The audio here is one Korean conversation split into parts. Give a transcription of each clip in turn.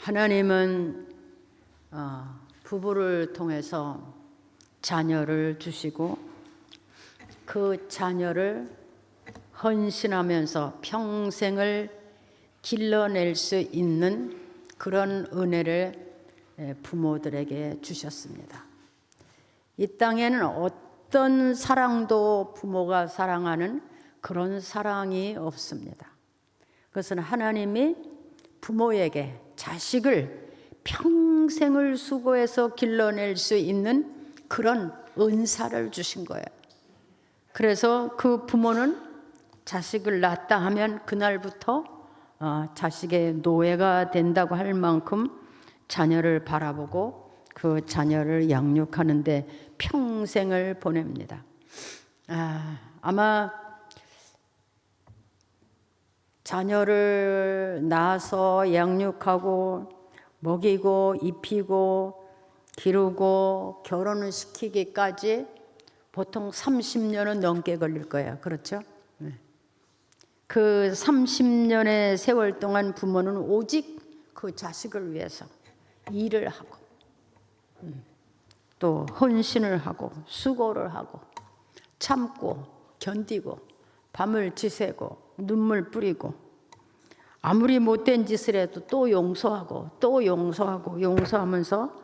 하나님은 부부를 통해서 자녀를 주시고 그 자녀를 헌신하면서 평생을 길러낼 수 있는 그런 은혜를 부모들에게 주셨습니다. 이 땅에는 어떤 사랑도 부모가 사랑하는 그런 사랑이 없습니다. 그것은 하나님이 부모에게 자식을 평생을 수고해서 길러낼 수 있는 그런 은사를 주신 거예요. 그래서 그 부모는 자식을 낳았다 하면 그날부터 자식의 노예가 된다고 할 만큼 자녀를 바라보고 그 자녀를 양육하는데 평생을 보냅니다. 아마 자녀를 낳아서 양육하고 먹이고 입히고 기르고 결혼을 시키기까지 보통 30년은 넘게 걸릴 거예요. 그렇죠? 그 30년의 세월 동안 부모는 오직 그 자식을 위해서 일을 하고 또 헌신을 하고 수고를 하고 참고 견디고 밤을 지새고 눈물 뿌리고 아무리 못된 짓을 해도 또 용서하고 또 용서하고 용서하면서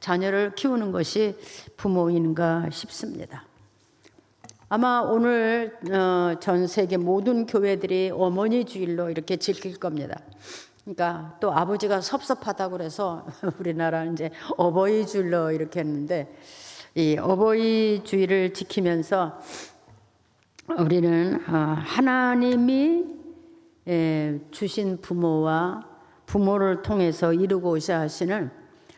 자녀를 키우는 것이 부모인가 싶습니다. 아마 오늘 전 세계 모든 교회들이 어머니 주일로 이렇게 지킬 겁니다. 그러니까 또 아버지가 섭섭하다고 그래서 우리나라는 이제 어버이 주일로 이렇게 했는데 이 어버이 주일을 지키면서 우리는 하나님이 주신 부모와 부모를 통해서 이루고자 하시는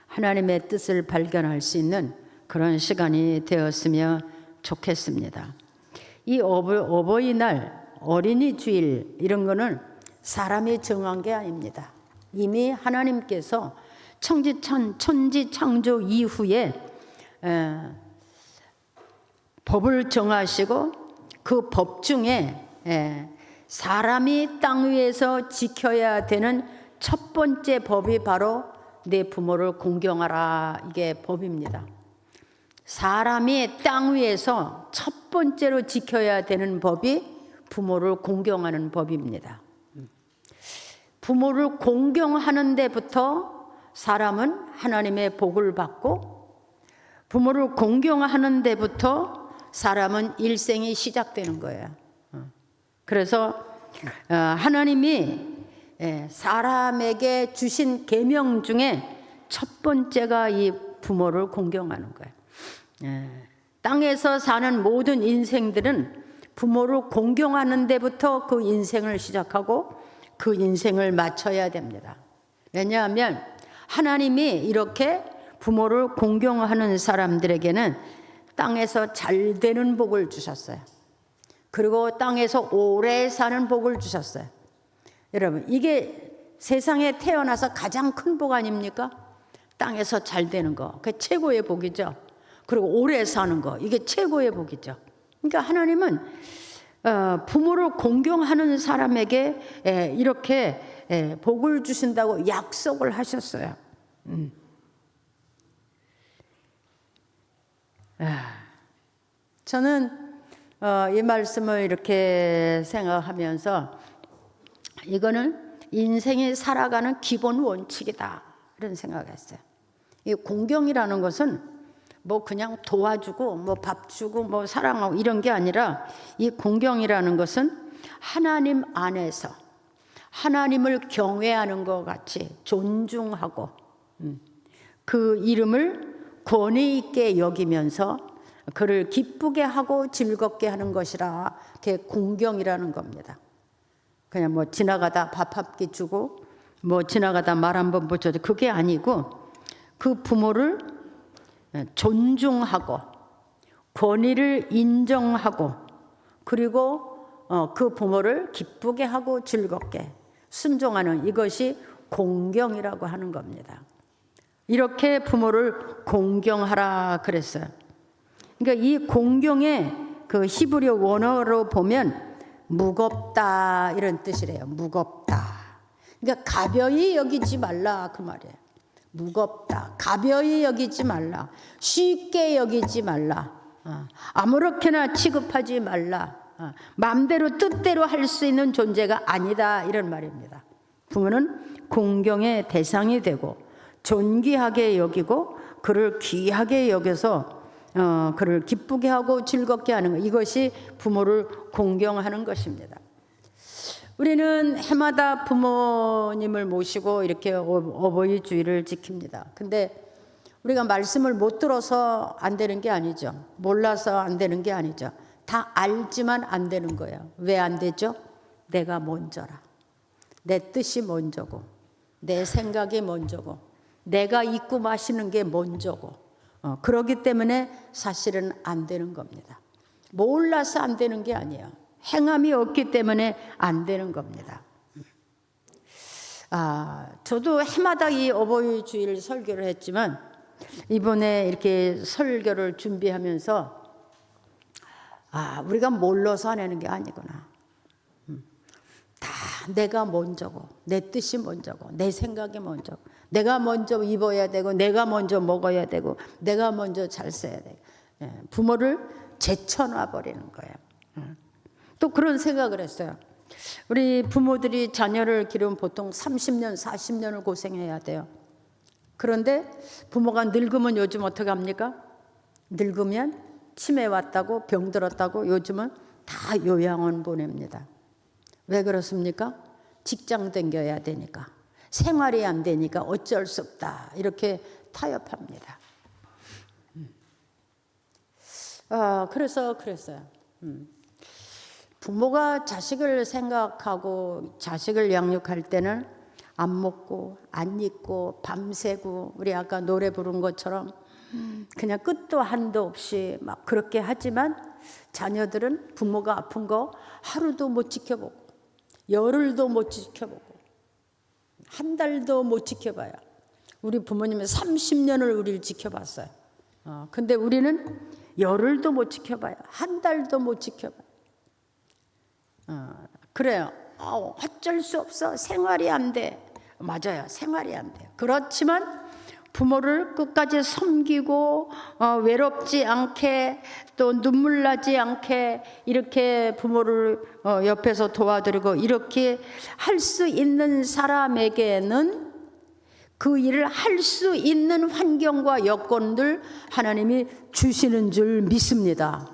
하나님의 뜻을 발견할 수 있는 그런 시간이 되었으면 좋겠습니다. 이 어버이날, 어린이 주일 이런 거는 사람이 정한 게 아닙니다. 이미 하나님께서 천지 창조 이후에 법을 정하시고 그 법 중에 사람이 땅 위에서 지켜야 되는 첫 번째 법이 바로 내 부모를 공경하라, 이게 법입니다. 사람이 땅 위에서 첫 번째로 지켜야 되는 법이 부모를 공경하는 법입니다. 부모를 공경하는 데부터 사람은 하나님의 복을 받고 부모를 공경하는 데부터 사람은 일생이 시작되는 거예요. 그래서 하나님이 사람에게 주신 계명 중에 첫 번째가 이 부모를 공경하는 거예요. 땅에서 사는 모든 인생들은 부모를 공경하는 데부터 그 인생을 시작하고 그 인생을 마쳐야 됩니다. 왜냐하면 하나님이 이렇게 부모를 공경하는 사람들에게는 땅에서 잘 되는 복을 주셨어요. 그리고 땅에서 오래 사는 복을 주셨어요. 여러분, 이게 세상에 태어나서 가장 큰 복 아닙니까? 땅에서 잘 되는 거, 그게 최고의 복이죠. 그리고 오래 사는 거, 이게 최고의 복이죠. 그러니까 하나님은 부모를 공경하는 사람에게 이렇게 복을 주신다고 약속을 하셨어요. 저는 이 말씀을 이렇게 생각하면서 이거는 인생이 살아가는 기본 원칙이다, 이런 생각을 했어요. 이 공경이라는 것은 뭐 그냥 도와주고 뭐 밥 주고 뭐 사랑하고 이런 게 아니라 이 공경이라는 것은 하나님 안에서 하나님을 경외하는 것 같이 존중하고 그 이름을 권위 있게 여기면서 그를 기쁘게 하고 즐겁게 하는 것이라, 그게 공경이라는 겁니다. 그냥 뭐 지나가다 밥 한 끼 주고 뭐 지나가다 말 한 번 붙여도 그게 아니고 그 부모를 존중하고 권위를 인정하고 그리고 그 부모를 기쁘게 하고 즐겁게 순종하는, 이것이 공경이라고 하는 겁니다. 이렇게 부모를 공경하라 그랬어요. 그러니까 이 공경의 그 히브리 원어로 보면 무겁다, 이런 뜻이래요. 무겁다. 그러니까 가벼이 여기지 말라 그 말이에요. 무겁다. 가벼이 여기지 말라. 쉽게 여기지 말라. 아무렇게나 취급하지 말라. 마음대로 뜻대로 할 수 있는 존재가 아니다 이런 말입니다. 부모는 공경의 대상이 되고 존귀하게 여기고 그를 귀하게 여겨서 그를 기쁘게 하고 즐겁게 하는 것, 이것이 부모를 공경하는 것입니다. 우리는 해마다 부모님을 모시고 이렇게 어버이 주일을 지킵니다. 근데 우리가 말씀을 못 들어서 안 되는 게 아니죠. 몰라서 안 되는 게 아니죠. 다 알지만 안 되는 거예요. 왜 안 되죠? 내가 먼저라. 내 뜻이 먼저고 내 생각이 먼저고 내가 입고 마시는 게 먼저고 그렇기 때문에 사실은 안 되는 겁니다. 몰라서 안 되는 게 아니에요. 행함이 없기 때문에 안 되는 겁니다. 저도 해마다 이 어버이 주일 설교를 했지만 이번에 이렇게 설교를 준비하면서 우리가 몰라서 안 하는 게 아니구나. 다 내가 먼저고 내 뜻이 먼저고 내 생각이 먼저고 내가 먼저 입어야 되고 내가 먼저 먹어야 되고 내가 먼저 잘 써야 되고 부모를 제쳐놔 버리는 거예요. 또 그런 생각을 했어요. 우리 부모들이 자녀를 기르면 보통 30년, 40년을 고생해야 돼요. 그런데 부모가 늙으면 요즘 어떻게 합니까? 늙으면 치매 왔다고 병들었다고 요즘은 다 요양원 보냅니다. 왜 그렇습니까? 직장 다녀야 되니까. 생활이 안 되니까 어쩔 수 없다. 이렇게 타협합니다. 그래서 그랬어요. 부모가 자식을 생각하고 자식을 양육할 때는 안 먹고 안 입고 밤새고 우리 아까 노래 부른 것처럼 그냥 끝도 한도 없이 막 그렇게 하지만 자녀들은 부모가 아픈 거 하루도 못 지켜보고 열흘도 못 지켜보고 한 달도 못 지켜봐요. 우리 부모님은 30년을 우리를 지켜봤어요. 근데 우리는 열흘도 못 지켜봐요. 한 달도 못 지켜봐요. 그래요. 어쩔 수 없어. 생활이 안 돼. 맞아요. 생활이 안 돼요. 그렇지만 부모를 끝까지 섬기고 외롭지 않게 또 눈물 나지 않게 이렇게 부모를 옆에서 도와드리고 이렇게 할 수 있는 사람에게는 그 일을 할 수 있는 환경과 여건들 하나님이 주시는 줄 믿습니다.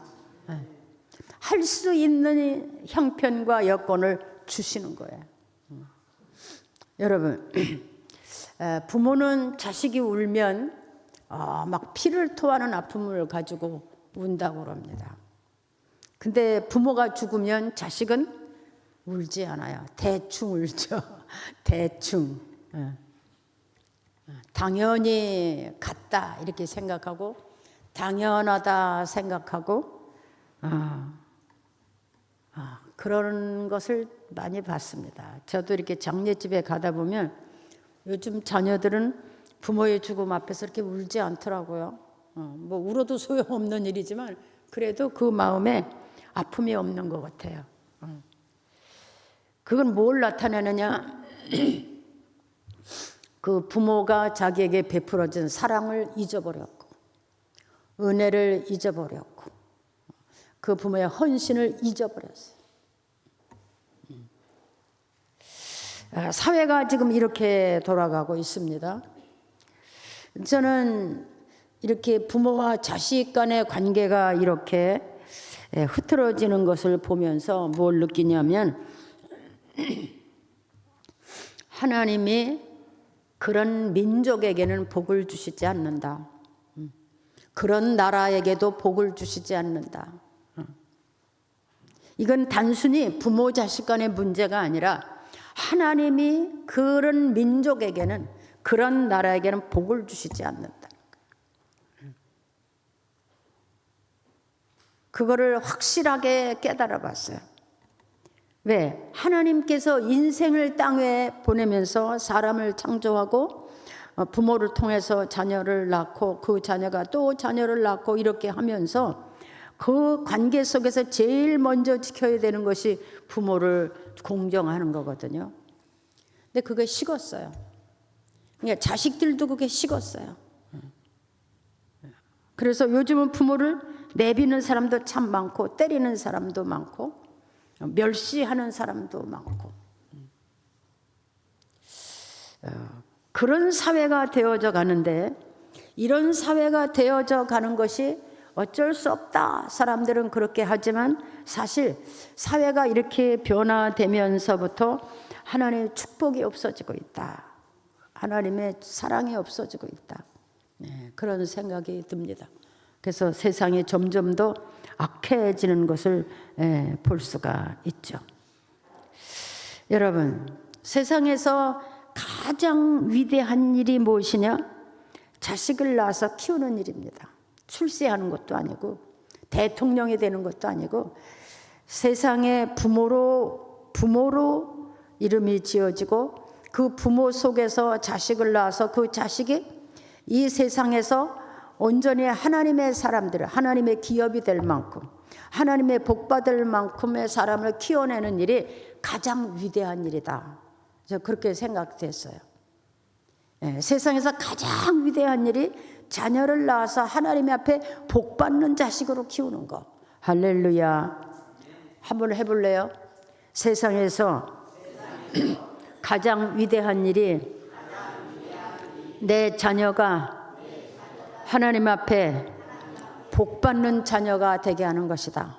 할 수 있는 형편과 여건을 주시는 거예요. 여러분, 부모는 자식이 울면 막 피를 토하는 아픔을 가지고 운다고 합니다. 근데 부모가 죽으면 자식은 울지 않아요. 대충 울죠. 대충. 당연히 같다 이렇게 생각하고 당연하다 생각하고 그런 것을 많이 봤습니다. 저도 이렇게 장례집에 가다 보면 요즘 자녀들은 부모의 죽음 앞에서 이렇게 울지 않더라고요. 뭐 울어도 소용없는 일이지만 그래도 그 마음에 아픔이 없는 것 같아요. 그건 뭘 나타내느냐? 그 부모가 자기에게 베풀어준 사랑을 잊어버렸고 은혜를 잊어버렸고 그 부모의 헌신을 잊어버렸어요. 사회가 지금 이렇게 돌아가고 있습니다. 저는 이렇게 부모와 자식 간의 관계가 이렇게 흐트러지는 것을 보면서 뭘 느끼냐면 하나님이 그런 민족에게는 복을 주시지 않는다. 그런 나라에게도 복을 주시지 않는다. 이건 단순히 부모 자식 간의 문제가 아니라 하나님이 그런 민족에게는 그런 나라에게는 복을 주시지 않는다. 그거를 확실하게 깨달아 봤어요. 왜? 하나님께서 인생을 땅에 보내면서 사람을 창조하고 부모를 통해서 자녀를 낳고 그 자녀가 또 자녀를 낳고 이렇게 하면서 그 관계 속에서 제일 먼저 지켜야 되는 것이 부모를 공경하는 거거든요. 근데 그게 식었어요. 그러니까 자식들도 그게 식었어요. 그래서 요즘은 부모를 내비는 사람도 참 많고, 때리는 사람도 많고, 멸시하는 사람도 많고, 그런 사회가 되어져 가는데, 이런 사회가 되어져 가는 것이 어쩔 수 없다. 사람들은 그렇게 하지만 사실 사회가 이렇게 변화되면서부터 하나님의 축복이 없어지고 있다. 하나님의 사랑이 없어지고 있다. 네, 그런 생각이 듭니다. 그래서 세상이 점점 더 악해지는 것을 볼 수가 있죠. 여러분, 세상에서 가장 위대한 일이 무엇이냐? 자식을 낳아서 키우는 일입니다. 출세하는 것도 아니고 대통령이 되는 것도 아니고, 세상에 부모로 이름이 지어지고 그 부모 속에서 자식을 낳아서 그 자식이 이 세상에서 온전히 하나님의 사람들, 하나님의 기업이 될 만큼, 하나님의 복받을 만큼의 사람을 키워내는 일이 가장 위대한 일이다. 저 그렇게 생각됐어요. 세상에서 가장 위대한 일이 자녀를 낳아서 하나님 앞에 복받는 자식으로 키우는 거. 할렐루야. 한번 해볼래요? 세상에서 가장 위대한 일이 내 자녀가 하나님 앞에 복받는 자녀가 되게 하는 것이다.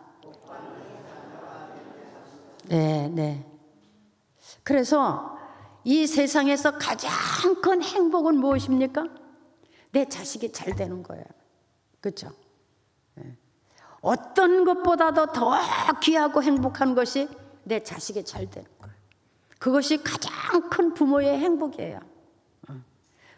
네. 그래서 이 세상에서 가장 큰 행복은 무엇입니까? 내 자식이 잘 되는 거예요. 그렇죠? 어떤 것보다도 더 귀하고 행복한 것이 내 자식이 잘 되는 거예요. 그것이 가장 큰 부모의 행복이에요.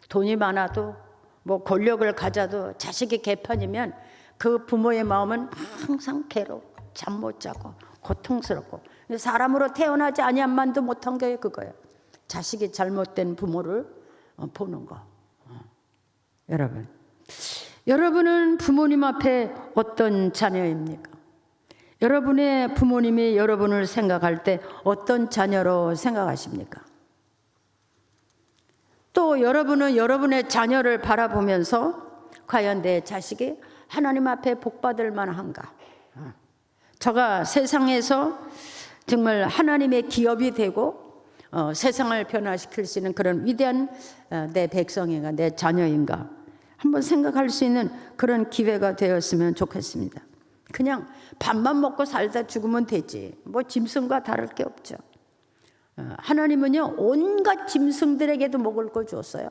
돈이 많아도 뭐 권력을 가져도 자식이 개판이면 그 부모의 마음은 항상 괴롭고 잠 못 자고 고통스럽고, 사람으로 태어나지 아니한만도 못한 게 그거예요. 자식이 잘못된 부모를 보는 거. 여러분은 부모님 앞에 어떤 자녀입니까? 여러분의 부모님이 여러분을 생각할 때 어떤 자녀로 생각하십니까? 또 여러분은 여러분의 자녀를 바라보면서 과연 내 자식이 하나님 앞에 복받을 만한가? 저가 세상에서 정말 하나님의 기업이 되고 세상을 변화시킬 수 있는 그런 위대한 내 백성인가, 내 자녀인가 한번 생각할 수 있는 그런 기회가 되었으면 좋겠습니다. 그냥 밥만 먹고 살다 죽으면 되지, 뭐 짐승과 다를 게 없죠. 하나님은요 온갖 짐승들에게도 먹을 걸 줬어요.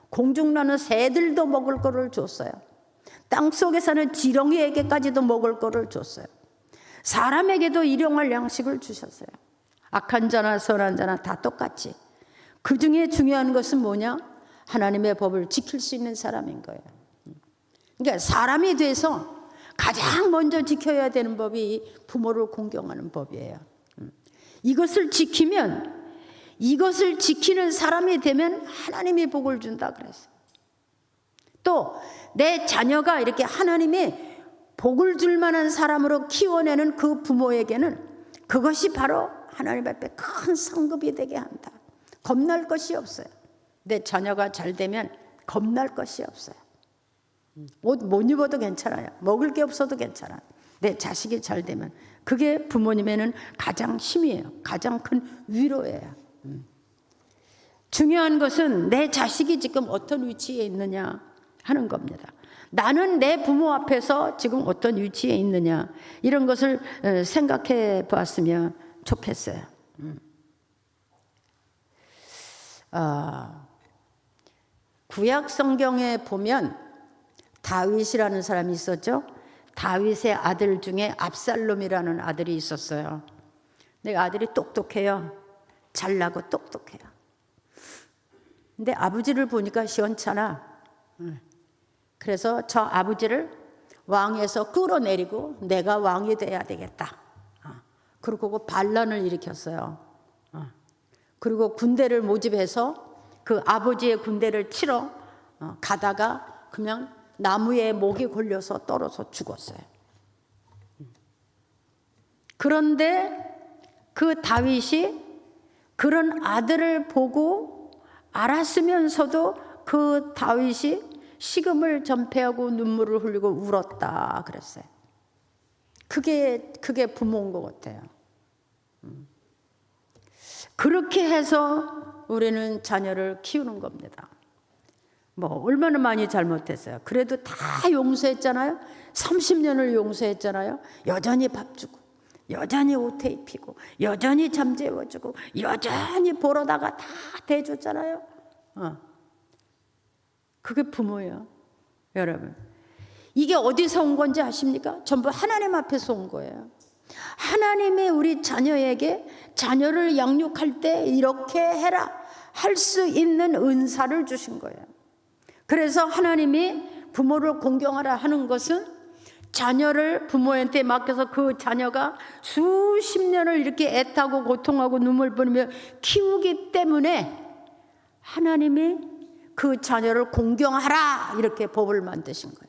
공중 나는 새들도 먹을 거를 줬어요. 땅속에 사는 지렁이에게까지도 먹을 거를 줬어요. 사람에게도 일용할 양식을 주셨어요. 악한 자나 선한 자나 다 똑같이. 그 중에 중요한 것은 뭐냐? 하나님의 법을 지킬 수 있는 사람인 거예요. 그러니까 사람이 돼서 가장 먼저 지켜야 되는 법이 부모를 공경하는 법이에요. 이것을 지키면, 이것을 지키는 사람이 되면 하나님이 복을 준다 그랬어요. 또 내 자녀가 이렇게 하나님이 복을 줄 만한 사람으로 키워내는 그 부모에게는 그것이 바로 하나님 앞에 큰 상급이 되게 한다. 겁날 것이 없어요. 내 자녀가 잘 되면 겁날 것이 없어요. 옷 못 입어도 괜찮아요. 먹을 게 없어도 괜찮아요. 내 자식이 잘 되면 그게 부모님에는 가장 힘이에요. 가장 큰 위로예요. 중요한 것은 내 자식이 지금 어떤 위치에 있느냐 하는 겁니다. 나는 내 부모 앞에서 지금 어떤 위치에 있느냐, 이런 것을 생각해 보았으면 좋겠어요. 구약 성경에 보면 다윗이라는 사람이 있었죠. 다윗의 아들 중에 압살롬이라는 아들이 있었어요. 근데 아들이 똑똑해요. 잘나고 똑똑해요. 근데 아버지를 보니까 시원찮아. 그래서 저 아버지를 왕에서 끌어내리고 내가 왕이 돼야 되겠다. 그리고 반란을 일으켰어요. 그리고 군대를 모집해서 그 아버지의 군대를 치러 가다가 그냥 나무에 목이 걸려서 떨어져 죽었어요. 그런데 그 다윗이 그런 아들을 보고 알았으면서도 그 다윗이 식음을 전폐하고 눈물을 흘리고 울었다 그랬어요. 그게 부모인 것 같아요. 그렇게 해서 우리는 자녀를 키우는 겁니다. 뭐 얼마나 많이 잘못했어요. 그래도 다 용서했잖아요. 30년을 용서했잖아요. 여전히 밥 주고, 여전히 옷 입히고, 여전히 잠 재워주고, 여전히 보러다가 다 대줬잖아요. 그게 부모예요, 여러분. 이게 어디서 온 건지 아십니까? 전부 하나님 앞에서 온 거예요. 하나님이 우리 자녀에게 자녀를 양육할 때 이렇게 해라 할 수 있는 은사를 주신 거예요. 그래서 하나님이 부모를 공경하라 하는 것은 자녀를 부모한테 맡겨서 그 자녀가 수십 년을 이렇게 애타고 고통하고 눈물 뿌리며 키우기 때문에 하나님이 그 자녀를 공경하라 이렇게 법을 만드신 거예요.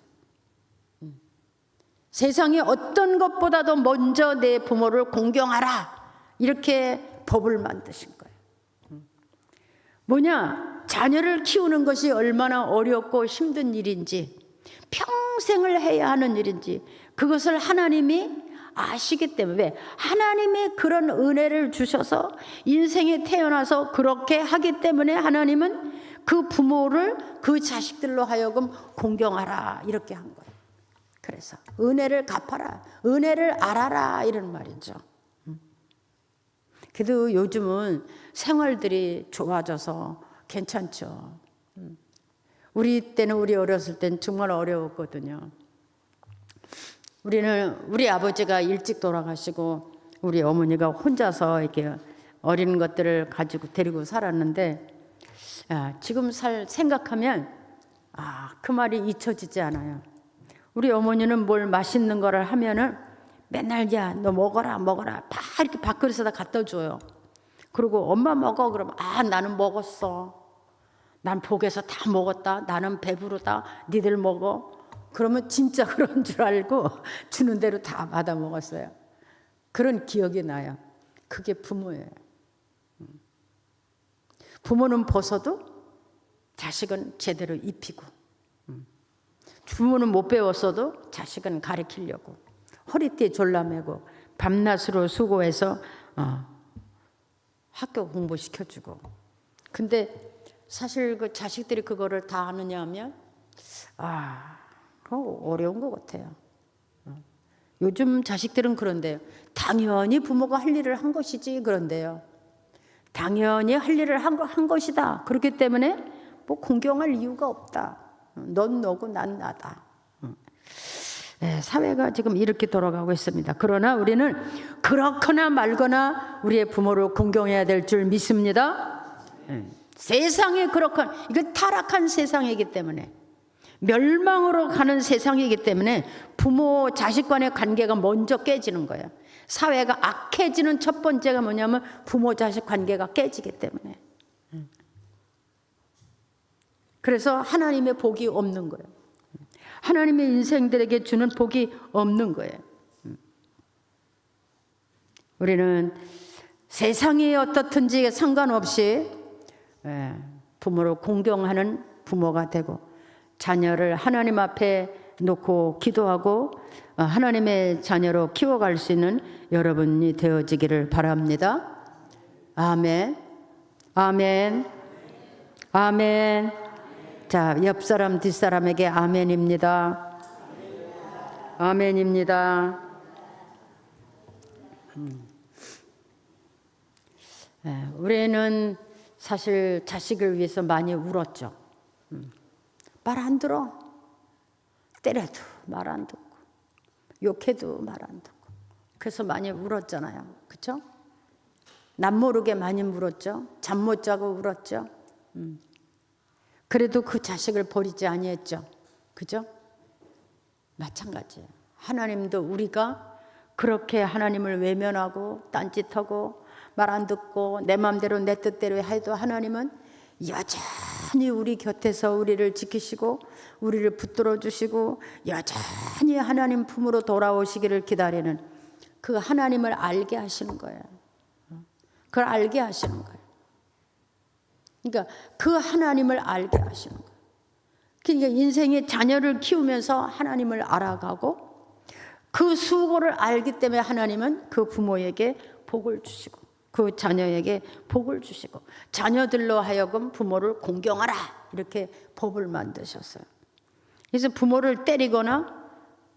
세상에 어떤 것보다도 먼저 내 부모를 공경하라 이렇게 법을 만드신 거예요. 뭐냐? 자녀를 키우는 것이 얼마나 어렵고 힘든 일인지, 평생을 해야 하는 일인지 그것을 하나님이 아시기 때문에, 왜? 하나님이 그런 은혜를 주셔서 인생에 태어나서 그렇게 하기 때문에 하나님은 그 부모를 그 자식들로 하여금 공경하라 이렇게 한 거예요. 그래서 은혜를 갚아라, 은혜를 알아라 이런 말이죠. 그래도 요즘은 생활들이 좋아져서 괜찮죠. 우리 때는, 우리 어렸을 땐 정말 어려웠거든요. 우리 아버지가 일찍 돌아가시고 우리 어머니가 혼자서 이렇게 어린 것들을 가지고 데리고 살았는데, 지금 생각하면 그 말이 잊혀지지 않아요. 우리 어머니는 뭘 맛있는 거를 하면은 맨날 야 너 먹어라 다 이렇게 밥그릇에다 갖다 줘요. 그리고 엄마 먹어 그러면 나는 먹었어, 난 복에서 다 먹었다, 나는 배부르다, 니들 먹어. 그러면 진짜 그런 줄 알고 주는 대로 다 받아 먹었어요. 그런 기억이 나요. 그게 부모예요. 부모는 벗어도 자식은 제대로 입히고, 부모는 못 배웠어도 자식은 가르치려고 허리띠에 졸라매고 밤낮으로 수고해서 학교 공부시켜주고. 근데 사실 그 자식들이 그거를 다 아느냐 하면 그거 어려운 것 같아요. 요즘 자식들은 그런데요. 당연히 부모가 할 일을 한 것이지 그런데요. 당연히 할 일을 한 것이다. 그렇기 때문에 뭐 공경할 이유가 없다. 넌 너고 난 나다. 사회가 지금 이렇게 돌아가고 있습니다. 그러나 우리는 그렇거나 말거나 우리의 부모를 공경해야 될 줄 믿습니다. 세상에 그렇거나, 이건 타락한 세상이기 때문에, 멸망으로 가는 세상이기 때문에 부모 자식 간의 관계가 먼저 깨지는 거예요. 사회가 악해지는 첫 번째가 뭐냐면 부모 자식 관계가 깨지기 때문에. 그래서 하나님의 복이 없는 거예요. 하나님의 인생들에게 주는 복이 없는 거예요. 우리는 세상이 어떻든지 상관없이 부모를 공경하는 부모가 되고, 자녀를 하나님 앞에 놓고 기도하고 하나님의 자녀로 키워갈 수 있는 여러분이 되어지기를 바랍니다. 아멘, 아멘, 아멘. 자, 옆 사람 뒷사람에게 아멘입니다. 아멘입니다. 우리는 사실 자식을 위해서 많이 울었죠. 말 안 들어. 때려도 말 안 듣고, 욕해도 말 안 듣고. 그래서 많이 울었잖아요. 그렇죠? 남 모르게 많이 울었죠. 잠 못 자고 울었죠. 그래도 그 자식을 버리지 아니했죠. 그죠? 마찬가지예요. 하나님도 우리가 그렇게 하나님을 외면하고 딴짓하고 말 안 듣고 내 마음대로 내 뜻대로 해도 하나님은 여전히 우리 곁에서 우리를 지키시고 우리를 붙들어 주시고 여전히 하나님 품으로 돌아오시기를 기다리는 그 하나님을 알게 하시는 거예요. 그걸 알게 하시는 거예요. 그러니까 그 하나님을 알게 하시는 거예요. 그러니까 인생의 자녀를 키우면서 하나님을 알아가고 그 수고를 알기 때문에 하나님은 그 부모에게 복을 주시고 그 자녀에게 복을 주시고 자녀들로 하여금 부모를 공경하라 이렇게 법을 만드셨어요. 그래서 부모를 때리거나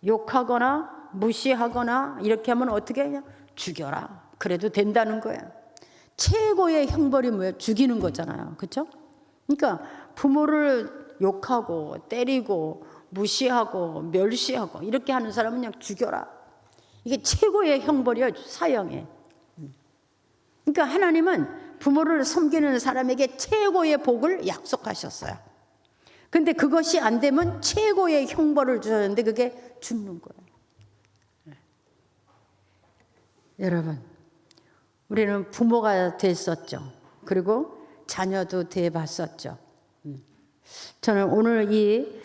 욕하거나 무시하거나 이렇게 하면 어떻게 그냥 죽여라 그래도 된다는 거예요. 최고의 형벌이 뭐예요? 죽이는 거잖아요. 그렇죠? 그러니까 부모를 욕하고 때리고 무시하고 멸시하고 이렇게 하는 사람은 그냥 죽여라. 이게 최고의 형벌이에요. 사형에. 그러니까 하나님은 부모를 섬기는 사람에게 최고의 복을 약속하셨어요. 근데 그것이 안 되면 최고의 형벌을 주셨는데 그게 죽는 거예요. 여러분, 우리는 부모가 됐었죠. 그리고 자녀도 돼봤었죠. 저는 오늘 이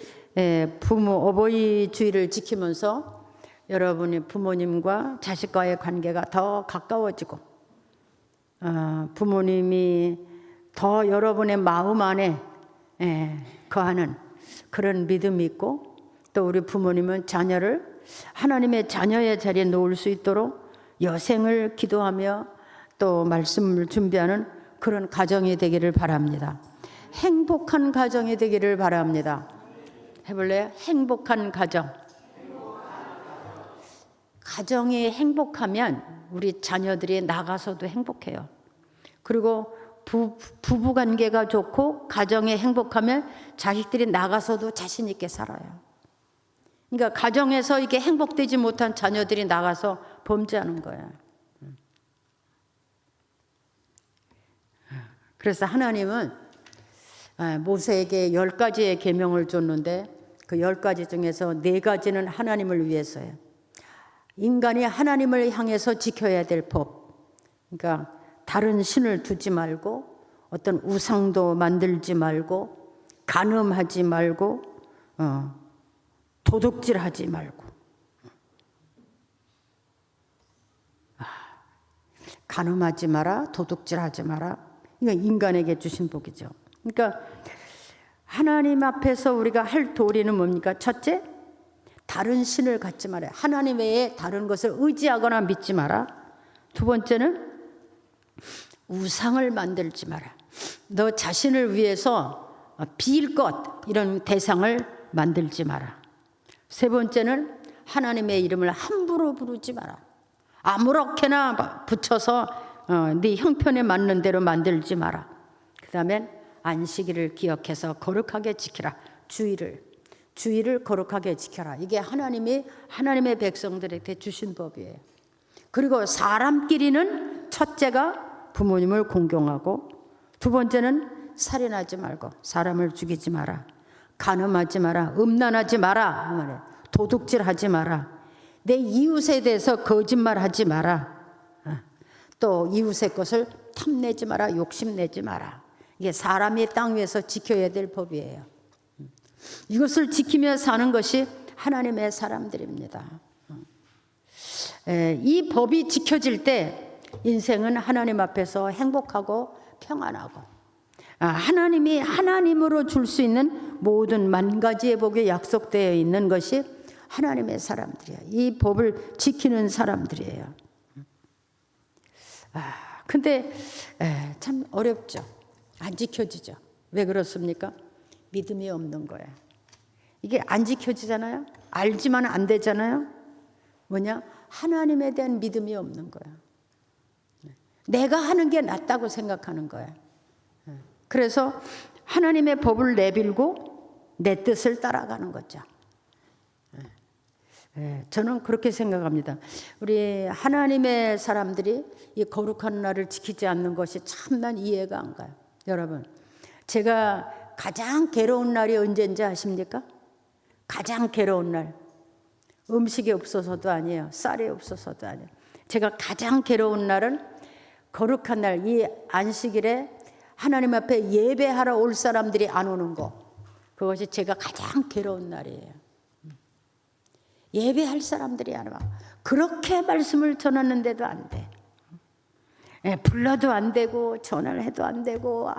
부모 어버이 주의를 지키면서 여러분이 부모님과 자식과의 관계가 더 가까워지고 부모님이 더 여러분의 마음 안에 거하는 그런 믿음이 있고 또 우리 부모님은 자녀를 하나님의 자녀의 자리에 놓을 수 있도록 여생을 기도하며 또 말씀을 준비하는 그런 가정이 되기를 바랍니다. 행복한 가정이 되기를 바랍니다. 해볼래요? 행복한 가정. 가정이 행복하면 우리 자녀들이 나가서도 행복해요. 그리고 부부관계가 좋고 가정이 행복하면 자식들이 나가서도 자신 있게 살아요. 그러니까 가정에서 이게 행복되지 못한 자녀들이 나가서 범죄하는 거예요. 그래서 하나님은 모세에게 10가지의 계명을 줬는데 그 10가지 중에서 4가지는 하나님을 위해서예요. 인간이 하나님을 향해서 지켜야 될 법. 그러니까 다른 신을 두지 말고 어떤 우상도 만들지 말고 간음하지 말고 도둑질하지 말고 간음하지 마라, 도둑질하지 마라. 이거 인간에게 주신 복이죠. 그러니까 하나님 앞에서 우리가 할 도리는 뭡니까? 첫째, 다른 신을 갖지 말아요. 하나님 외에 다른 것을 의지하거나 믿지 마라. 두 번째는 우상을 만들지 마라. 너 자신을 위해서 빌 것 이런 대상을 만들지 마라. 세 번째는 하나님의 이름을 함부로 부르지 마라. 아무렇게나 붙여서 네 형편에 맞는 대로 만들지 마라. 그 다음엔 안식일을 기억해서 거룩하게 지키라. 주의를 거룩하게 지켜라. 이게 하나님의 백성들에게 주신 법이에요. 그리고 사람끼리는 첫째가 부모님을 공경하고 두 번째는 살인하지 말고 사람을 죽이지 마라. 간음하지 마라. 음란하지 마라. 도둑질하지 마라. 내 이웃에 대해서 거짓말하지 마라. 또 이웃의 것을 탐내지 마라. 욕심내지 마라. 이게 사람이 땅 위에서 지켜야 될 법이에요. 이것을 지키며 사는 것이 하나님의 사람들입니다. 이 법이 지켜질 때 인생은 하나님 앞에서 행복하고 평안하고 하나님이 하나님으로 줄 수 있는 모든 만 가지의 복이 약속되어 있는 것이 하나님의 사람들이에요. 이 법을 지키는 사람들이에요. 근데 참 어렵죠. 안 지켜지죠. 왜 그렇습니까? 믿음이 없는 거예요. 이게 안 지켜지잖아요. 알지만 안 되잖아요. 뭐냐? 하나님에 대한 믿음이 없는 거예요. 내가 하는 게 낫다고 생각하는 거예요. 그래서 하나님의 법을 내빌고 내 뜻을 따라가는 거죠. 저는 그렇게 생각합니다. 우리 하나님의 사람들이 이 거룩한 날을 지키지 않는 것이 참 난 이해가 안 가요. 여러분, 제가 가장 괴로운 날이 언제인지 아십니까? 가장 괴로운 날. 음식이 없어서도 아니에요. 쌀이 없어서도 아니에요. 제가 가장 괴로운 날은 거룩한 날, 이 안식일에 하나님 앞에 예배하러 올 사람들이 안 오는 거. 그것이 제가 가장 괴로운 날이에요. 예배할 사람들이 안 와. 그렇게 말씀을 전하는데도 안 돼. 불러도 안 되고 전화를 해도 안 되고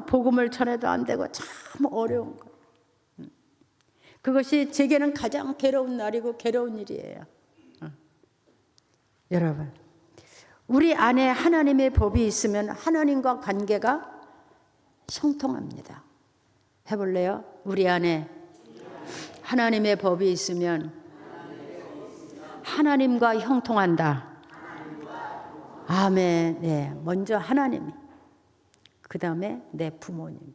복음을 전해도 안 되고 참 어려운 거예요. 그것이 제게는 가장 괴로운 날이고 괴로운 일이에요. 여러분, 우리 안에 하나님의 법이 있으면 하나님과 관계가 형통합니다. 해볼래요? 우리 안에 하나님의 법이 있으면 하나님과 형통한다. 아멘. 네, 먼저 하나님이, 그 다음에 내 부모님.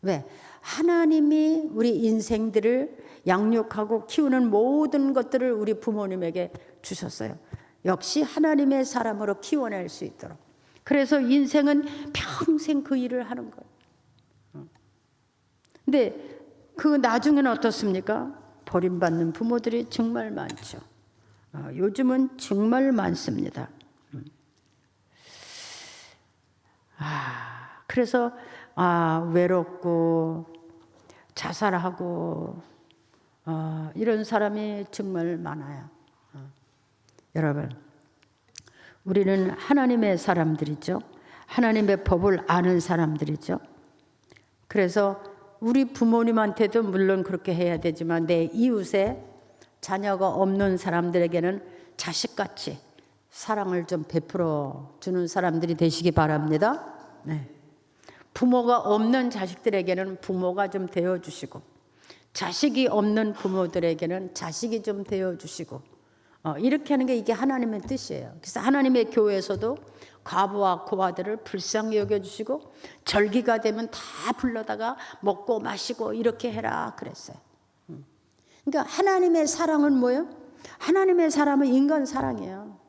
왜? 하나님이 우리 인생들을 양육하고 키우는 모든 것들을 우리 부모님에게 주셨어요. 역시 하나님의 사람으로 키워낼 수 있도록. 그래서 인생은 평생 그 일을 하는 거예요. 근데 그 나중에는 어떻습니까? 버림받는 부모들이 정말 많죠. 요즘은 정말 많습니다. 그래서 외롭고 자살하고 이런 사람이 정말 많아요. 여러분, 우리는 하나님의 사람들이죠. 하나님의 법을 아는 사람들이죠. 그래서 우리 부모님한테도 물론 그렇게 해야 되지만 내 이웃에 자녀가 없는 사람들에게는 자식같이 사랑을 좀 베풀어 주는 사람들이 되시기 바랍니다. 네. 부모가 없는 자식들에게는 부모가 좀 되어주시고, 자식이 없는 부모들에게는 자식이 좀 되어주시고, 이렇게 하는 게 이게 하나님의 뜻이에요. 그래서 하나님의 교회에서도 과부와 고아들을 불쌍히 여겨주시고 절기가 되면 다 불러다가 먹고 마시고 이렇게 해라 그랬어요. 그러니까 하나님의 사랑은 뭐예요? 하나님의 사랑은 인간 사랑이에요.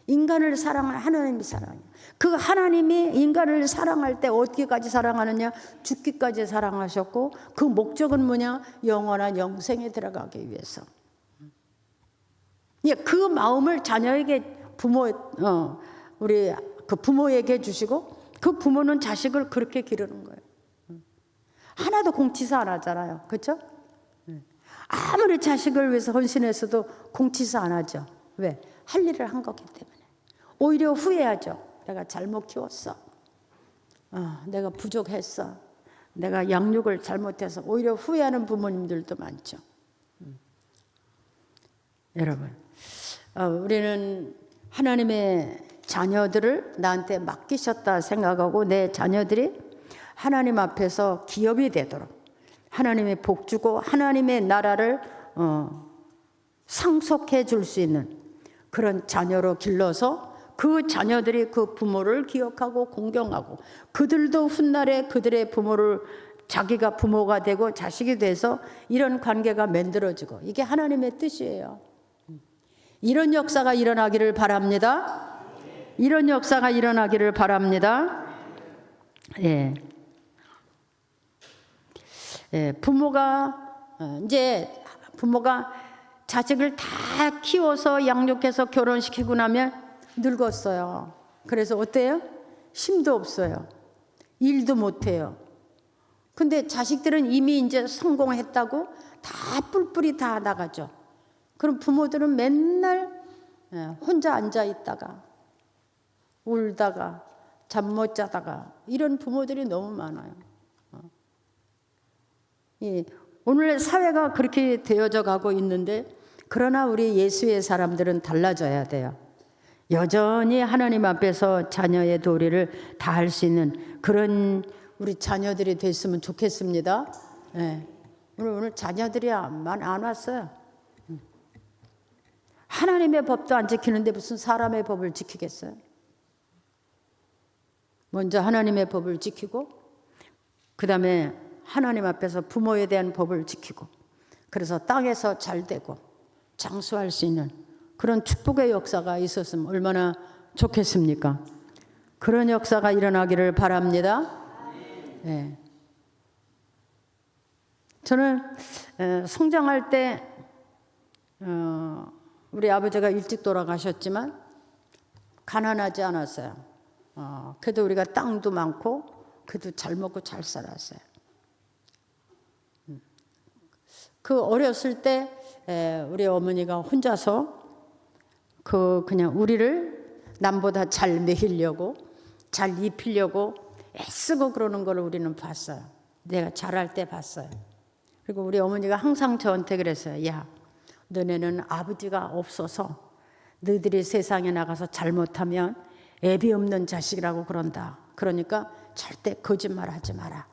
인간을 사랑하는 하나님의 사랑이에요. 그 하나님이 인간을 사랑할 때 어디까지 사랑하느냐? 죽기까지 사랑하셨고, 그 목적은 뭐냐? 영원한 영생에 들어가기 위해서. 그 마음을 자녀에게 우리 그 부모에게 주시고, 그 부모는 자식을 그렇게 기르는 거예요. 하나도 공치사 안 하잖아요. 그렇죠? 아무리 자식을 위해서 헌신했어도 공치사 안 하죠. 왜? 할 일을 한 거기 때문에. 오히려 후회하죠. 내가 잘못 키웠어. 내가 부족했어. 내가 양육을 잘못해서. 오히려 후회하는 부모님들도 많죠. 여러분, 우리는 하나님의 자녀들을 나한테 맡기셨다 생각하고 내 자녀들이 하나님 앞에서 기업이 되도록 하나님의 복 주고 하나님의 나라를 상속해 줄 수 있는 그런 자녀로 길러서 그 자녀들이 그 부모를 기억하고 공경하고 그들도 훗날에 그들의 부모를 자기가 부모가 되고 자식이 돼서 이런 관계가 만들어지고 이게 하나님의 뜻이에요. 이런 역사가 일어나기를 바랍니다. 이런 역사가 일어나기를 바랍니다. 예. 부모가 자식을 다 키워서 양육해서 결혼시키고 나면 늙었어요. 그래서 어때요? 힘도 없어요. 일도 못해요. 근데 자식들은 이미 이제 성공했다고 다 뿔뿔이 다 나가죠. 그럼 부모들은 맨날 혼자 앉아 있다가 울다가 잠 못 자다가 이런 부모들이 너무 많아요. 오늘 사회가 그렇게 되어져 가고 있는데 그러나 우리 예수의 사람들은 달라져야 돼요. 여전히 하나님 앞에서 자녀의 도리를 다할 수 있는 그런 우리 자녀들이 됐으면 좋겠습니다. 네. 오늘 자녀들이 안 왔어요. 하나님의 법도 안 지키는데 무슨 사람의 법을 지키겠어요? 먼저 하나님의 법을 지키고 그 다음에 하나님 앞에서 부모에 대한 법을 지키고 그래서 땅에서 잘 되고 장수할 수 있는 그런 축복의 역사가 있었으면 얼마나 좋겠습니까? 그런 역사가 일어나기를 바랍니다. 네. 저는 성장할 때 우리 아버지가 일찍 돌아가셨지만 가난하지 않았어요. 그래도 우리가 땅도 많고 그래도 잘 먹고 잘 살았어요. 그 어렸을 때 우리 어머니가 혼자서 그냥 우리를 남보다 잘 먹이려고, 잘 입히려고 애쓰고 그러는 걸 우리는 봤어요. 내가 자랄 때 봤어요. 그리고 우리 어머니가 항상 저한테 그랬어요. 야, 너네는 아버지가 없어서 너희들이 세상에 나가서 잘못하면 애비 없는 자식이라고 그런다. 그러니까 절대 거짓말 하지 마라.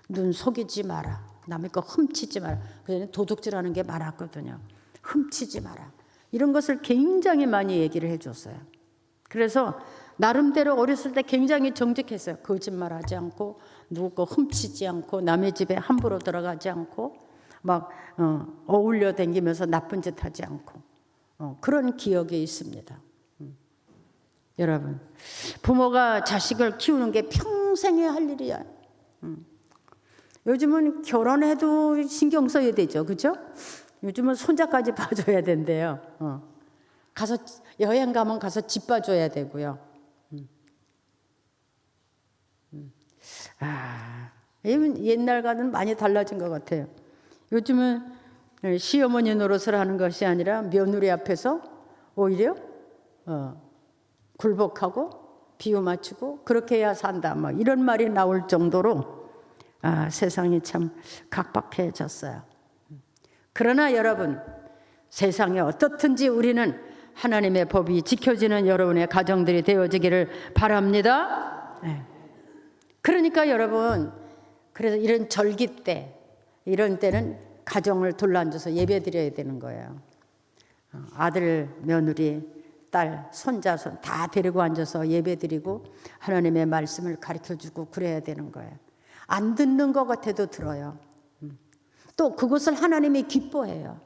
눈 속이지 마라. 남의 거 훔치지 마라. 그전에 도둑질하는 게 많았거든요. 훔치지 마라. 이런 것을 굉장히 많이 얘기를 해줬어요. 그래서 나름대로 어렸을 때 굉장히 정직했어요. 거짓말하지 않고, 누구 거 훔치지 않고, 남의 집에 함부로 들어가지 않고, 막 어울려 다니면서 나쁜 짓 하지 않고, 그런 기억이 있습니다. 여러분, 부모가 자식을 키우는 게 평생에 할 일이야. 요즘은 결혼해도 신경 써야 되죠, 그죠? 요즘은 손자까지 봐줘야 된대요. 가서 여행 가면 가서 집 봐줘야 되고요. 옛날과는 많이 달라진 것 같아요. 요즘은 시어머니 노릇을 하는 것이 아니라 며느리 앞에서 오히려 굴복하고 비유 맞추고 그렇게 해야 산다, 뭐 이런 말이 나올 정도로 세상이 참 각박해졌어요. 그러나 여러분, 세상에 어떻든지 우리는 하나님의 법이 지켜지는 여러분의 가정들이 되어지기를 바랍니다. 그러니까 여러분, 그래서 이런 절기 때, 이런 때는 가정을 둘러앉아서 예배드려야 되는 거예요. 아들, 며느리, 딸, 손자손 다 데리고 앉아서 예배드리고 하나님의 말씀을 가르쳐주고 그래야 되는 거예요. 안 듣는 것 같아도 들어요. 또 그것을 하나님이 기뻐해요.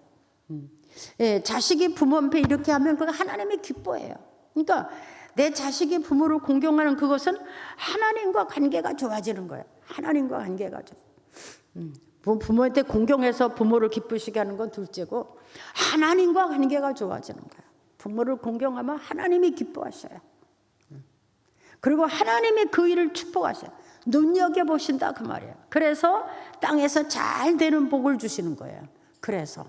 자식이 부모 앞에 이렇게 하면 그거 하나님이 기뻐해요. 그러니까 내 자식이 부모를 공경하는 그것은 하나님과 관계가 좋아지는 거예요. 하나님과 관계가 부모한테 공경해서 부모를 기쁘시게 하는 건 둘째고, 하나님과 관계가 좋아지는 거예요. 부모를 공경하면 하나님이 기뻐하셔요. 그리고 하나님이 그 일을 축복하셔요. 눈여겨보신다 그 말이에요. 그래서 땅에서 잘 되는 복을 주시는 거예요. 그래서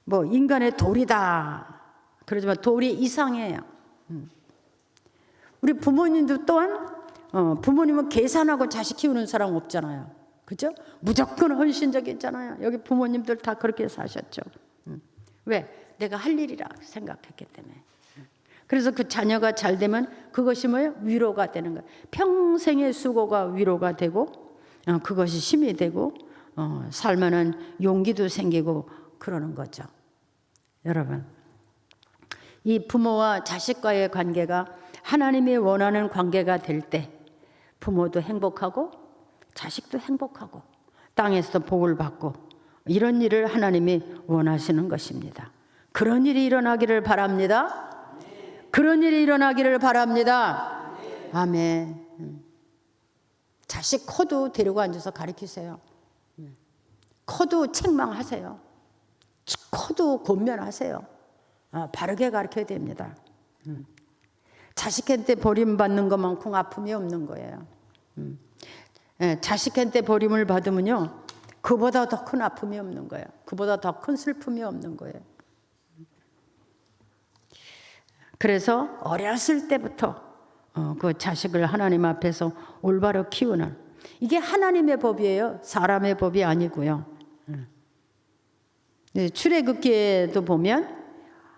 뭐 인간의 도리다 그러지만 도리 이상이에요. 우리 부모님도 또한 부모님은 계산하고 자식 키우는 사람 없잖아요. 그죠? 무조건 헌신적이잖아요. 여기 부모님들 다 그렇게 사셨죠. 왜? 내가 할 일이라 생각했기 때문에. 그래서 그 자녀가 잘 되면 그것이 뭐예요? 위로가 되는 거예요. 평생의 수고가 위로가 되고 그것이 힘이 되고 살만한 용기도 생기고 그러는 거죠. 여러분, 이 부모와 자식과의 관계가 하나님이 원하는 관계가 될 때 부모도 행복하고 자식도 행복하고 땅에서 복을 받고 이런 일을 하나님이 원하시는 것입니다. 그런 일이 일어나기를 바랍니다. 그런 일이 일어나기를 바랍니다. 아멘. 자식 커도 데리고 앉아서 가르치세요. 커도 책망하세요. 커도 권면하세요. 바르게 가르쳐야 됩니다. 자식한테 버림받는 것만큼 아픔이 없는 거예요. 자식한테 버림을 받으면요, 그보다 더 큰 아픔이 없는 거예요. 그보다 더 큰 슬픔이 없는 거예요. 그래서 어렸을 때부터 그 자식을 하나님 앞에서 올바로 키우는, 이게 하나님의 법이에요. 사람의 법이 아니고요. 출애굽기에도 보면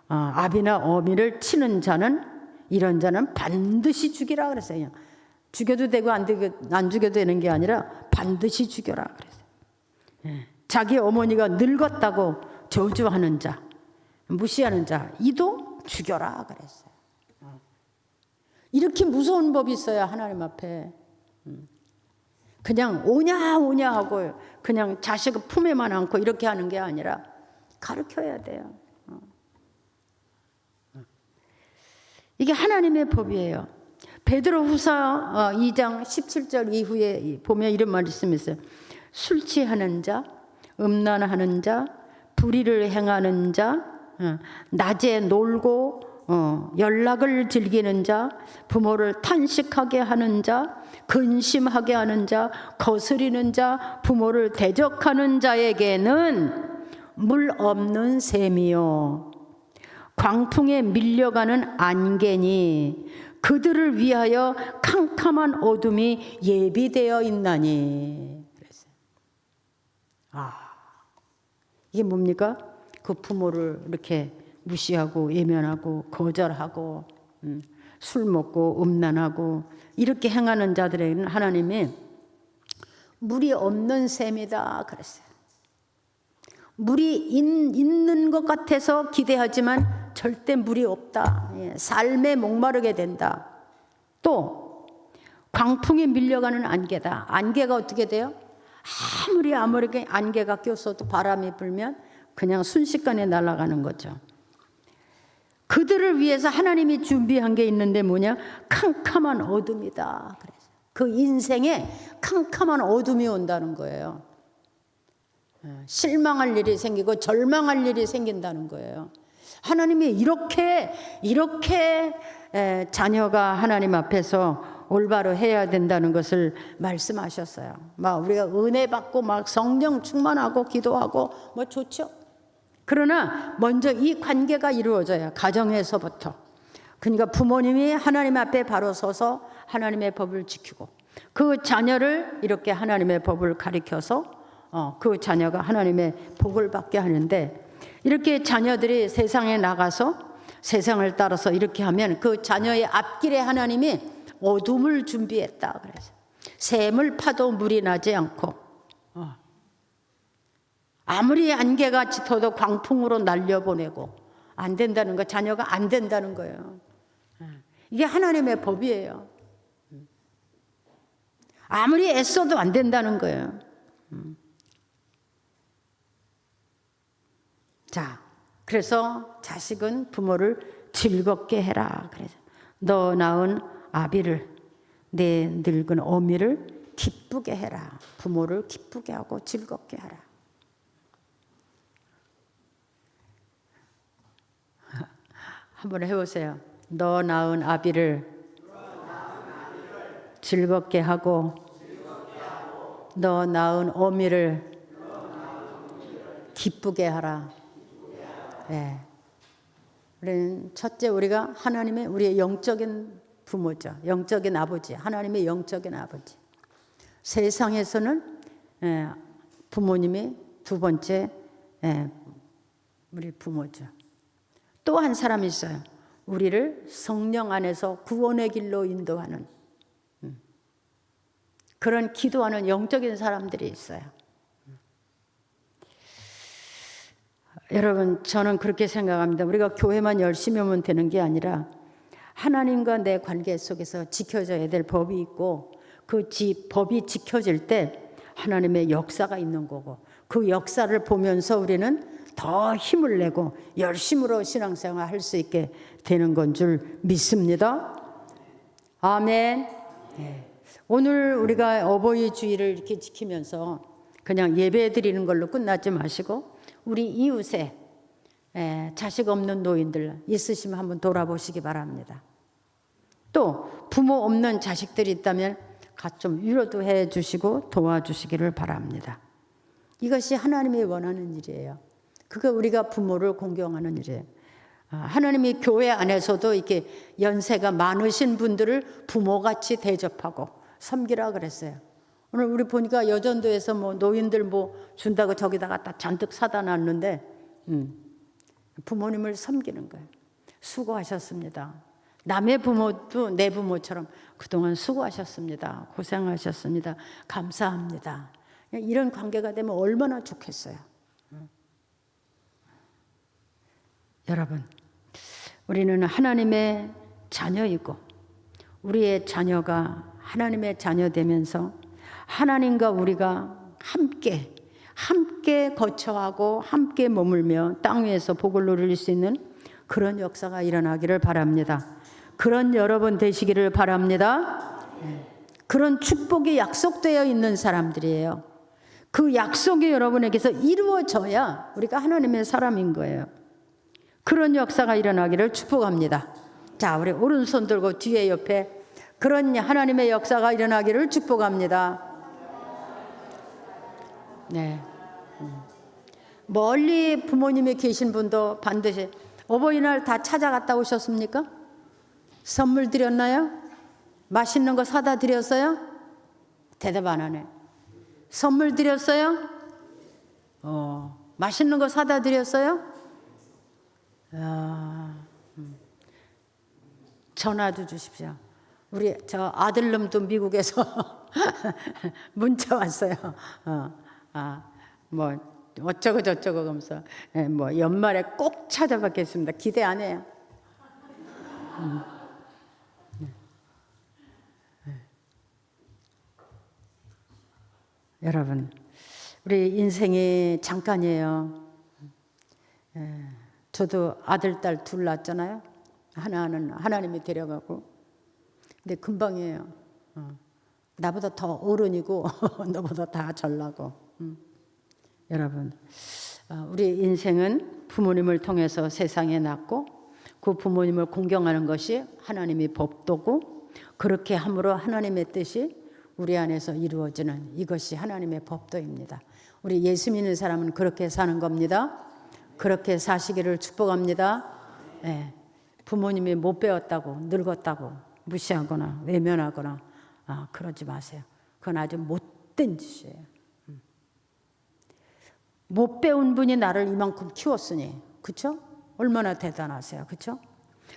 아비나 어미를 치는 자는, 이런 자는 반드시 죽이라 그랬어요. 죽여도 되고 안 죽여도 되는 게 아니라 반드시 죽여라 그랬어요. 자기 어머니가 늙었다고 저주하는 자, 무시하는 자, 이도 죽여라 그랬어요. 이렇게 무서운 법이 있어야 하나님 앞에. 그냥 오냐 오냐 하고 그냥 자식을 품에만 안고 이렇게 하는 게 아니라 가르쳐야 돼요. 이게 하나님의 법이에요. 베드로후서 2장 17절 이후에 보면 이런 말씀이 있어요. 술 취하는 자, 음란하는 자, 불의를 행하는 자, 낮에 놀고 연락을 즐기는 자, 부모를 탄식하게 하는 자, 근심하게 하는 자, 거스리는 자, 부모를 대적하는 자에게는 물 없는 샘이요 광풍에 밀려가는 안개니 그들을 위하여 캄캄한 어둠이 예비되어 있나니. 그랬어요. 이게 뭡니까? 그 부모를 이렇게 무시하고 외면하고 거절하고 술 먹고 음란하고 이렇게 행하는 자들에게는 하나님이 물이 없는 셈이다 그랬어요. 물이 있는 것 같아서 기대하지만 절대 물이 없다. 삶에 목마르게 된다. 또 광풍에 밀려가는 안개다. 안개가 어떻게 돼요? 아무리 안개가 꼈어도 바람이 불면 그냥 순식간에 날아가는 거죠. 그들을 위해서 하나님이 준비한 게 있는데 뭐냐? 캄캄한 어둠이다. 그래서 그 인생에 캄캄한 어둠이 온다는 거예요. 실망할 일이 생기고 절망할 일이 생긴다는 거예요. 하나님이 이렇게 자녀가 하나님 앞에서 올바로 해야 된다는 것을 말씀하셨어요. 막 우리가 은혜 받고 막 성령 충만하고 기도하고 뭐 좋죠. 그러나 먼저 이 관계가 이루어져야 가정에서부터. 그러니까 부모님이 하나님 앞에 바로 서서 하나님의 법을 지키고 그 자녀를 이렇게 하나님의 법을 가르쳐서 그 자녀가 하나님의 복을 받게 하는데 이렇게 자녀들이 세상에 나가서 세상을 따라서 이렇게 하면 그 자녀의 앞길에 하나님이 어둠을 준비했다. 그래서 샘을 파도 물이 나지 않고 아무리 안개가 짙어도 광풍으로 날려보내고 안 된다는 거, 자녀가 안 된다는 거예요. 이게 하나님의 법이에요. 아무리 애써도 안 된다는 거예요. 자, 그래서 자식은 부모를 즐겁게 해라. 그래서 너 낳은 아비를 내 늙은 어미를 기쁘게 해라. 부모를 기쁘게 하고 즐겁게 하라. 한번 해보세요. 너 낳은 아비를 즐겁게 하고 너 낳은 어미를 기쁘게 하라. 네. 우리는 첫째 우리가 하나님의 우리의 영적인 부모죠. 영적인 아버지. 하나님의 영적인 아버지. 세상에서는 부모님이 두 번째 우리 부모죠. 또 한 사람이 있어요. 우리를 성령 안에서 구원의 길로 인도하는 그런 기도하는 영적인 사람들이 있어요. 여러분, 저는 그렇게 생각합니다. 우리가 교회만 열심히 오면 되는 게 아니라 하나님과 내 관계 속에서 지켜져야 될 법이 있고 그 법이 지켜질 때 하나님의 역사가 있는 거고 그 역사를 보면서 우리는 더 힘을 내고 열심으로 신앙생활 할 수 있게 되는 건 줄 믿습니다. 아멘. 네. 오늘 우리가 어버이 주일을 이렇게 지키면서 그냥 예배 드리는 걸로 끝나지 마시고 우리 이웃에 자식 없는 노인들 있으시면 한번 돌아보시기 바랍니다. 또 부모 없는 자식들이 있다면 같이 좀 위로도 해주시고 도와주시기를 바랍니다. 이것이 하나님이 원하는 일이에요. 그게 우리가 부모를 공경하는 일이에요. 하나님이 교회 안에서도 이렇게 연세가 많으신 분들을 부모같이 대접하고 섬기라 그랬어요. 오늘 우리 보니까 여전도에서 뭐 노인들 뭐 준다고 저기다가 다 잔뜩 사다 놨는데 부모님을 섬기는 거예요. 수고하셨습니다. 남의 부모도 내 부모처럼 그동안 수고하셨습니다. 고생하셨습니다. 감사합니다. 이런 관계가 되면 얼마나 좋겠어요. 여러분, 우리는 하나님의 자녀이고 우리의 자녀가 하나님의 자녀 되면서 하나님과 우리가 함께 거처하고 함께 머물며 땅 위에서 복을 누릴 수 있는 그런 역사가 일어나기를 바랍니다. 그런 여러분 되시기를 바랍니다. 그런 축복이 약속되어 있는 사람들이에요. 그 약속이 여러분에게서 이루어져야 우리가 하나님의 사람인 거예요. 그런 역사가 일어나기를 축복합니다. 자, 우리 오른손 들고 뒤에 옆에 그런 하나님의 역사가 일어나기를 축복합니다. 네. 멀리 부모님이 계신 분도 반드시 어버이날 다 찾아갔다 오셨습니까? 선물 드렸나요? 맛있는 거 사다 드렸어요? 대답 안 하네. 선물 드렸어요? 맛있는 거 사다 드렸어요? 전화도 주십시오. 우리 저 아들놈도 미국에서 문자 왔어요. 뭐 어쩌고 저쩌고 하면서 뭐 연말에 꼭 찾아뵙겠습니다. 기대 안 해요. 여러분, 우리 인생이 잠깐이에요. 저도 아들, 딸 둘 낳았잖아요. 하나는 하나님이 데려가고, 근데 금방이에요. 나보다 더 어른이고 너보다 다 잘나고. 여러분, 우리 인생은 부모님을 통해서 세상에 났고 그 부모님을 공경하는 것이 하나님의 법도고, 그렇게 함으로 하나님의 뜻이 우리 안에서 이루어지는 이것이 하나님의 법도입니다. 우리 예수 믿는 사람은 그렇게 사는 겁니다. 그렇게 사시기를 축복합니다. 부모님이 못 배웠다고, 늙었다고 무시하거나 외면하거나 그러지 마세요. 그건 아주 못된 짓이에요. 못 배운 분이 나를 이만큼 키웠으니, 그렇죠? 얼마나 대단하세요, 그렇죠?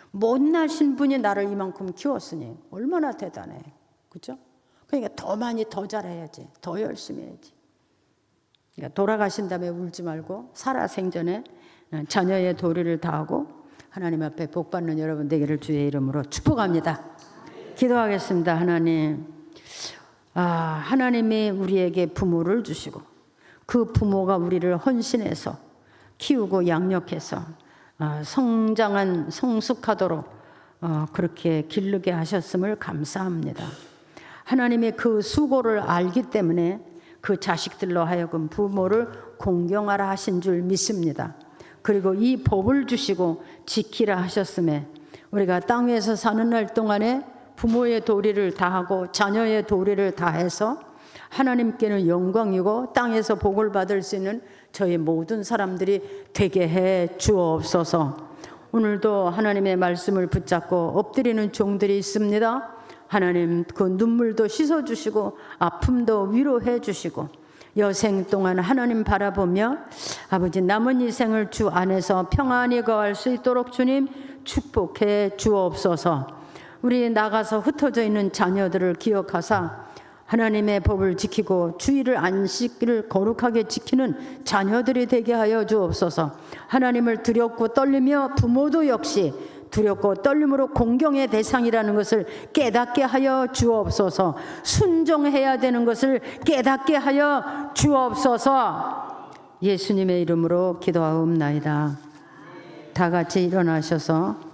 못나신 분이 나를 이만큼 키웠으니 얼마나 대단해, 그렇죠? 그러니까 더 많이 더 잘해야지, 더 열심히 해야지. 그러니까 돌아가신 다음에 울지 말고 살아 생전에 자녀의 도리를 다하고 하나님 앞에 복 받는 여러분 되기를 주의 이름으로 축복합니다. 기도하겠습니다. 하나님, 하나님이 우리에게 부모를 주시고 그 부모가 우리를 헌신해서 키우고 양육해서 성장한 성숙하도록 그렇게 기르게 하셨음을 감사합니다. 하나님의 그 수고를 알기 때문에 그 자식들로 하여금 부모를 공경하라 하신 줄 믿습니다. 그리고 이 법을 주시고 지키라 하셨음에 우리가 땅 위에서 사는 날 동안에 부모의 도리를 다하고 자녀의 도리를 다해서 하나님께는 영광이고 땅에서 복을 받을 수 있는 저희 모든 사람들이 되게 해 주옵소서. 오늘도 하나님의 말씀을 붙잡고 엎드리는 종들이 있습니다. 하나님, 그 눈물도 씻어주시고 아픔도 위로해 주시고 여생 동안 하나님 바라보며 아버지 남은 인생을 주 안에서 평안히 거할 수 있도록 주님 축복해 주옵소서. 우리 나가서 흩어져 있는 자녀들을 기억하사 하나님의 법을 지키고 주일을 안식일을 거룩하게 지키는 자녀들이 되게 하여 주옵소서. 하나님을 두렵고 떨리며 부모도 역시 두렵고 떨림으로 공경의 대상이라는 것을 깨닫게 하여 주옵소서. 순종해야 되는 것을 깨닫게 하여 주옵소서. 예수님의 이름으로 기도하옵나이다. 다 같이 일어나셔서